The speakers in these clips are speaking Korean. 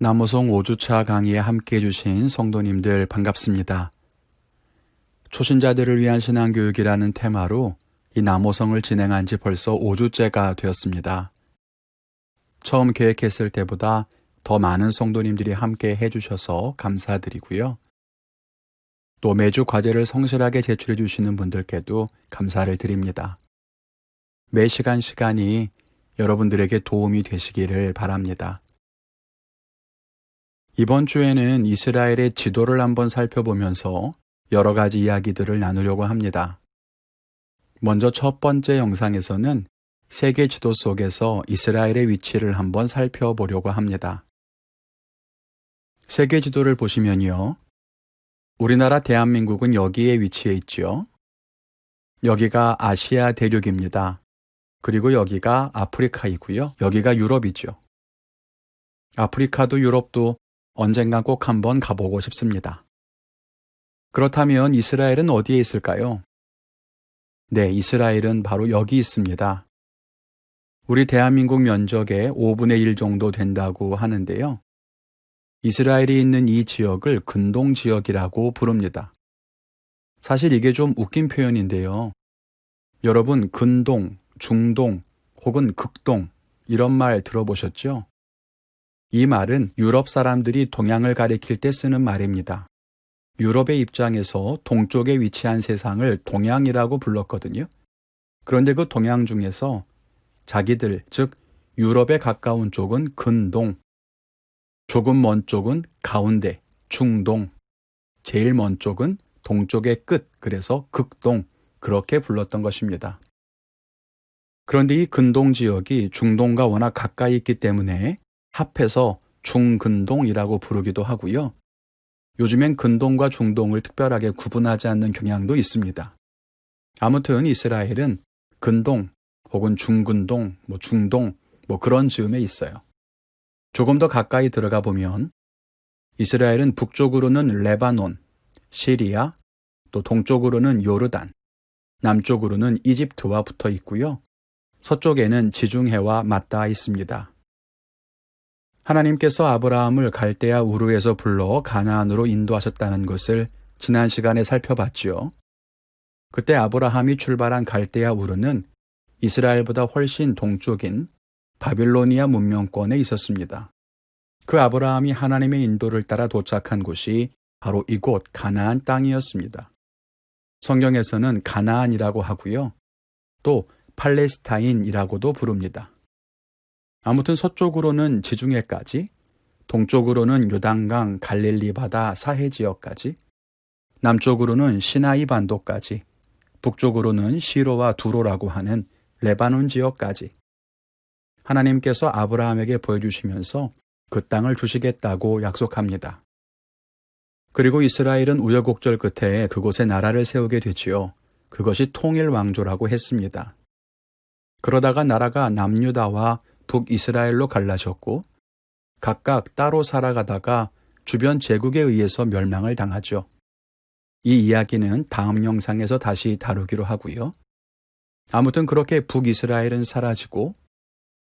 남호송 5주차 강의에 함께 해주신 성도님들 반갑습니다. 초신자들을 위한 신앙교육이라는 테마로 이 남호성을 진행한 지 벌써 5주째가 되었습니다. 처음 계획했을 때보다 더 많은 성도님들이 함께 해주셔서 감사드리고요. 또 매주 과제를 성실하게 제출해 주시는 분들께도 감사를 드립니다. 매 시간이 여러분들에게 도움이 되시기를 바랍니다. 이번 주에는 이스라엘의 지도를 한번 살펴보면서 여러 가지 이야기들을 나누려고 합니다. 먼저 첫 번째 영상에서는 세계 지도 속에서 이스라엘의 위치를 한번 살펴보려고 합니다. 세계 지도를 보시면요. 우리나라 대한민국은 여기에 위치해 있죠. 여기가 아시아 대륙입니다. 그리고 여기가 아프리카이고요. 여기가 유럽이죠. 아프리카도 유럽도 언젠간 꼭 한번 가보고 싶습니다. 그렇다면 이스라엘은 어디에 있을까요? 네, 이스라엘은 바로 여기 있습니다. 우리 대한민국 면적의 5분의 1 정도 된다고 하는데요. 이스라엘이 있는 이 지역을 근동 지역이라고 부릅니다. 사실 이게 좀 웃긴 표현인데요. 여러분, 근동, 중동 혹은 극동 이런 말 들어보셨죠? 이 말은 유럽 사람들이 동양을 가리킬 때 쓰는 말입니다. 유럽의 입장에서 동쪽에 위치한 세상을 동양이라고 불렀거든요. 그런데 그 동양 중에서 자기들, 즉 유럽에 가까운 쪽은 근동, 조금 먼 쪽은 가운데, 중동, 제일 먼 쪽은 동쪽의 끝, 그래서 극동, 그렇게 불렀던 것입니다. 그런데 이 근동 지역이 중동과 워낙 가까이 있기 때문에 합해서 중근동이라고 부르기도 하고요. 요즘엔 근동과 중동을 특별하게 구분하지 않는 경향도 있습니다. 아무튼 이스라엘은 근동 혹은 중근동, 중동 그런 즈음에 있어요. 조금 더 가까이 들어가 보면 이스라엘은 북쪽으로는 레바논, 시리아, 또 동쪽으로는 요르단, 남쪽으로는 이집트와 붙어 있고요. 서쪽에는 지중해와 맞닿아 있습니다. 하나님께서 아브라함을 갈대아 우르에서 불러 가나안으로 인도하셨다는 것을 지난 시간에 살펴봤죠. 그때 아브라함이 출발한 갈대아 우르는 이스라엘보다 훨씬 동쪽인 바빌로니아 문명권에 있었습니다. 그 아브라함이 하나님의 인도를 따라 도착한 곳이 바로 이곳 가나안 땅이었습니다. 성경에서는 가나안이라고 하고요. 또 팔레스타인이라고도 부릅니다. 아무튼 서쪽으로는 지중해까지, 동쪽으로는 요단강, 갈릴리 바다, 사해 지역까지, 남쪽으로는 시나이 반도까지, 북쪽으로는 시로와 두로라고 하는 레바논 지역까지 하나님께서 아브라함에게 보여주시면서 그 땅을 주시겠다고 약속합니다. 그리고 이스라엘은 우여곡절 끝에 그곳에 나라를 세우게 되지요. 그것이 통일왕조라고 했습니다. 그러다가 나라가 남유다와 북이스라엘로 갈라졌고 각각 따로 살아가다가 주변 제국에 의해서 멸망을 당하죠. 이 이야기는 다음 영상에서 다시 다루기로 하고요. 아무튼 그렇게 북이스라엘은 사라지고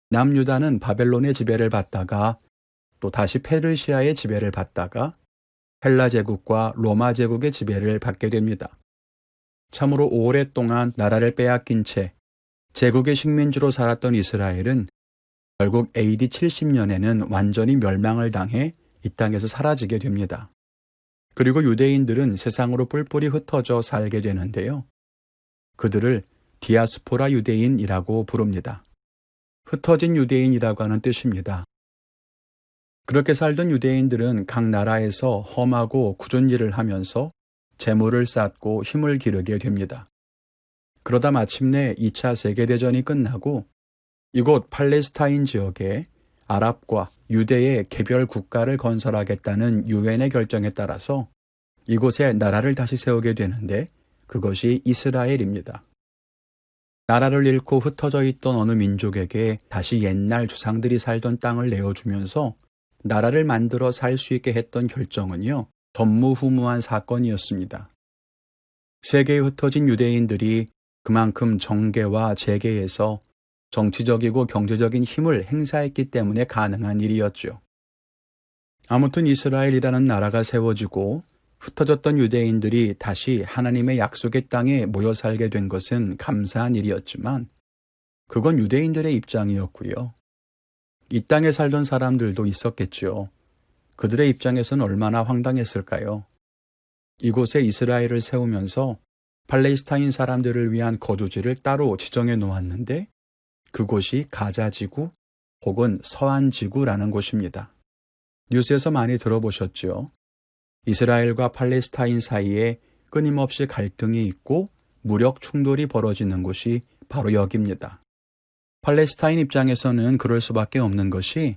남유다는 바벨론의 지배를 받다가 또 다시 페르시아의 지배를 받다가 헬라 제국과 로마 제국의 지배를 받게 됩니다. 참으로 오랫동안 나라를 빼앗긴 채 제국의 식민지로 살았던 이스라엘은 결국 AD 70년에는 완전히 멸망을 당해 이 땅에서 사라지게 됩니다. 그리고 유대인들은 세상으로 뿔뿔이 흩어져 살게 되는데요. 그들을 디아스포라 유대인이라고 부릅니다. 흩어진 유대인이라고 하는 뜻입니다. 그렇게 살던 유대인들은 각 나라에서 험하고 굳은 일을 하면서 재물을 쌓고 힘을 기르게 됩니다. 그러다 마침내 2차 세계대전이 끝나고 이곳 팔레스타인 지역에 아랍과 유대의 개별 국가를 건설하겠다는 유엔의 결정에 따라서 이곳에 나라를 다시 세우게 되는데 그것이 이스라엘입니다. 나라를 잃고 흩어져 있던 어느 민족에게 다시 옛날 조상들이 살던 땅을 내어주면서 나라를 만들어 살 수 있게 했던 결정은요, 전무후무한 사건이었습니다. 세계에 흩어진 유대인들이 그만큼 정계와 재계에서 정치적이고 경제적인 힘을 행사했기 때문에 가능한 일이었죠. 아무튼 이스라엘이라는 나라가 세워지고 흩어졌던 유대인들이 다시 하나님의 약속의 땅에 모여 살게 된 것은 감사한 일이었지만 그건 유대인들의 입장이었고요. 이 땅에 살던 사람들도 있었겠죠. 그들의 입장에서는 얼마나 황당했을까요? 이곳에 이스라엘을 세우면서 팔레스타인 사람들을 위한 거주지를 따로 지정해 놓았는데 그곳이 가자지구 혹은 서안지구라는 곳입니다. 뉴스에서 많이 들어보셨죠? 이스라엘과 팔레스타인 사이에 끊임없이 갈등이 있고 무력 충돌이 벌어지는 곳이 바로 여기입니다. 팔레스타인 입장에서는 그럴 수밖에 없는 것이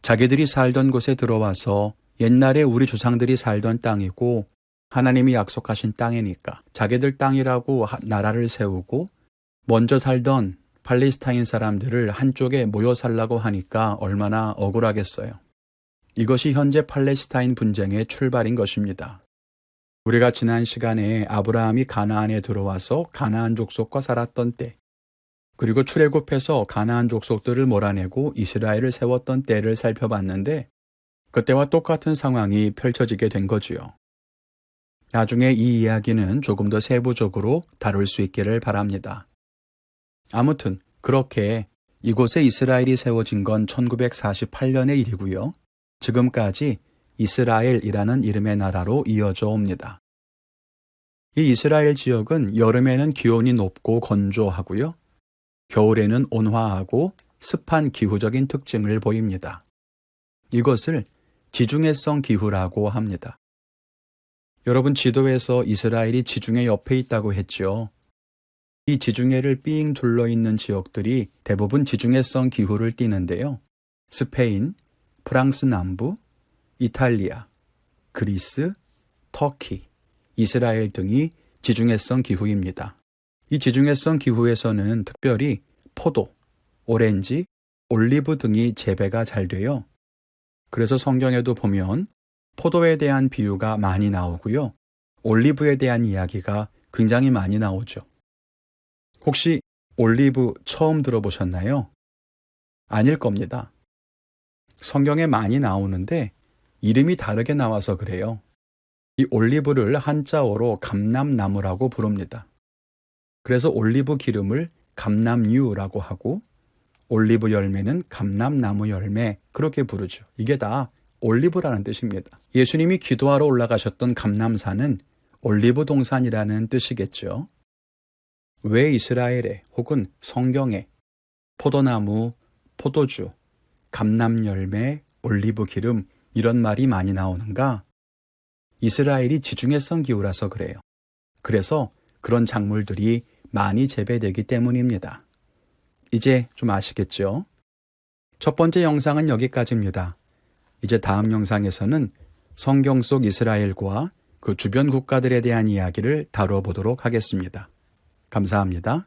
자기들이 살던 곳에 들어와서 옛날에 우리 조상들이 살던 땅이고 하나님이 약속하신 땅이니까 자기들 땅이라고 나라를 세우고 먼저 살던 팔레스타인 사람들을 한쪽에 모여 살라고 하니까 얼마나 억울하겠어요. 이것이 현재 팔레스타인 분쟁의 출발인 것입니다. 우리가 지난 시간에 아브라함이 가나안에 들어와서 가나안 족속과 살았던 때, 그리고 출애굽해서 가나안 족속들을 몰아내고 이스라엘을 세웠던 때를 살펴봤는데 그때와 똑같은 상황이 펼쳐지게 된 거지요. 나중에 이 이야기는 조금 더 세부적으로 다룰 수 있기를 바랍니다. 아무튼 그렇게 이곳에 이스라엘이 세워진 건 1948년의 일이고요. 지금까지 이스라엘이라는 이름의 나라로 이어져 옵니다. 이 이스라엘 지역은 여름에는 기온이 높고 건조하고요. 겨울에는 온화하고 습한 기후적인 특징을 보입니다. 이것을 지중해성 기후라고 합니다. 여러분 지도에서 이스라엘이 지중해 옆에 있다고 했죠. 이 지중해를 삥 둘러있는 지역들이 대부분 지중해성 기후를 띠는데요. 스페인, 프랑스 남부, 이탈리아, 그리스, 터키, 이스라엘 등이 지중해성 기후입니다. 이 지중해성 기후에서는 특별히 포도, 오렌지, 올리브 등이 재배가 잘 돼요. 그래서 성경에도 보면 포도에 대한 비유가 많이 나오고요. 올리브에 대한 이야기가 굉장히 많이 나오죠. 혹시 올리브 처음 들어보셨나요? 아닐 겁니다. 성경에 많이 나오는데 이름이 다르게 나와서 그래요. 이 올리브를 한자어로 감람나무라고 부릅니다. 그래서 올리브 기름을 감람유라고 하고 올리브 열매는 감람나무 열매 그렇게 부르죠. 이게 다 올리브라는 뜻입니다. 예수님이 기도하러 올라가셨던 감람산은 올리브 동산이라는 뜻이겠죠. 왜 이스라엘에 혹은 성경에 포도나무, 포도주, 감람열매, 올리브 기름 이런 말이 많이 나오는가? 이스라엘이 지중해성 기후라서 그래요. 그래서 그런 작물들이 많이 재배되기 때문입니다. 이제 좀 아시겠죠? 첫 번째 영상은 여기까지입니다. 이제 다음 영상에서는 성경 속 이스라엘과 그 주변 국가들에 대한 이야기를 다뤄보도록 하겠습니다. 감사합니다.